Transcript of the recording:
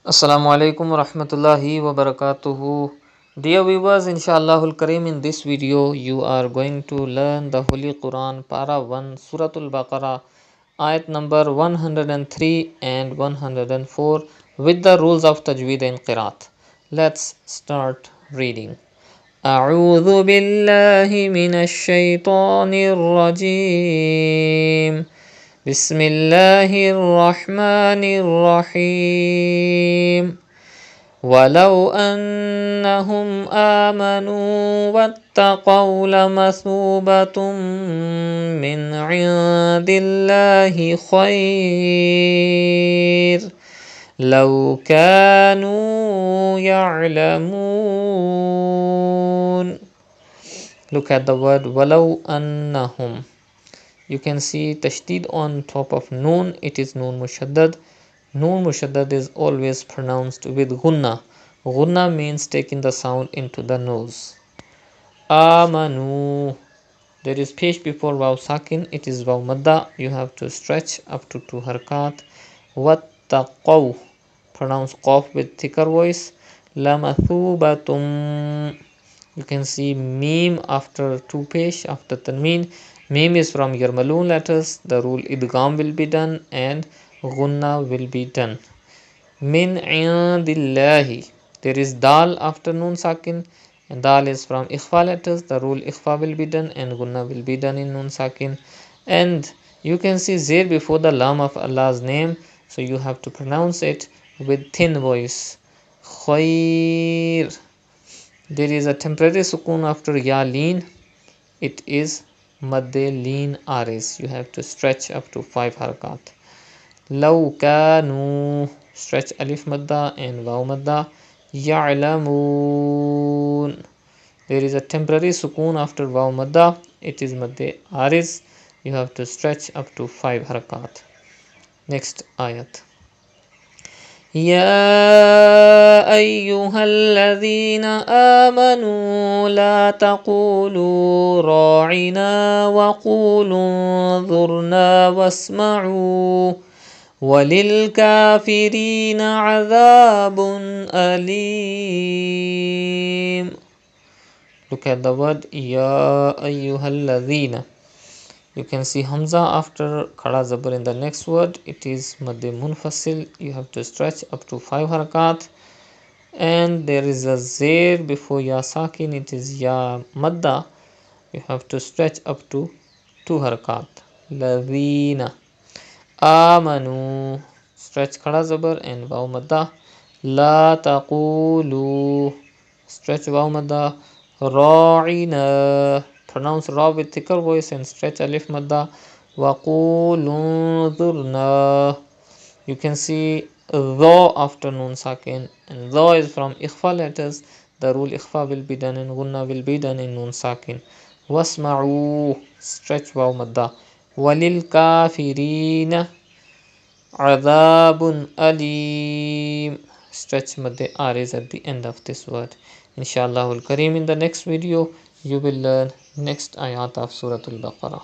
Assalamu alaikum wa rahmatullahi wa barakatuhu. Dear viewers, Insha'Allahul Kareem, in this video you are going to learn the Holy Quran, Para 1, Surah Al-Baqarah, Ayat number 103 and 104 with the rules of Tajweed and Qiraat. Let's start reading. أعوذ بالله من الشيطان الرجيم بسم الله الرحمن الرحيم ولو أنهم آمنوا واتقوا لمثوبة من عند الله خير لو كانوا يعلمون. Look at the word ولو أنهم. You can see tashdid on top of noon. It is noon mushaddad. Noon mushaddad is always pronounced with gunna. Gunna means taking the sound into the nose. Amanu. There is pesh before waw sakin. It is waw madda. You have to stretch up to 2 harakat. Wattaqaw. Pronounce qaf with thicker voice. Lamathubatum. You can see meme after 2 pesh, after tanmeen. Meme is from Yarmalun letters. The rule idgham will be done and gunna will be done. Min indillahi. There is dal after noon sakin, and dal is from ikhfa letters. The rule ikhfa will be done and gunna will be done in noon sakin. And you can see zir before the lam of Allah's name, so you have to pronounce it with thin voice. Khair. There is a temporary sukoon after ya leen. It is madde leen aris. You have to stretch up to 5 harakat. Law kanu. Stretch alif madda and waw madda. Ya'lamun. There is a temporary sukoon after waw madda. It is madde aris. You have to stretch up to 5 harakat. Next ayat. يا أيها الذين آمنوا لا تقولوا راعنا وقولوا انظرنا واسمعوا وللكافرين عذاب أليم. Look at the word يا أيها الذين. You can see Hamza after Khada Zabar in the next word. It is Madde Munfasil. You have to stretch up to 5 harakat. And there is a Zair before Ya Sakin. It is Ya Madda. You have to stretch up to 2 harakat. Ladina. Amanu. Stretch Khada Zabar and Waw Madda. La taqulu. Stretch Waw Madda. Ra'ina. Pronounce ra with thicker voice and stretch alif madda. Waqulu dhurna. You can see dha after noon sakin, and dha is from ikhfa letters. The rule ikhfa will be done and gunna will be done in noon sakin. Wasma'u. Stretch waw madda. Walil kafirina adhabun alim. Stretch madde aris at the end of this word. Insha'Allahul Kareem, in the next video you will learn next ayat of Surah Al-Baqarah.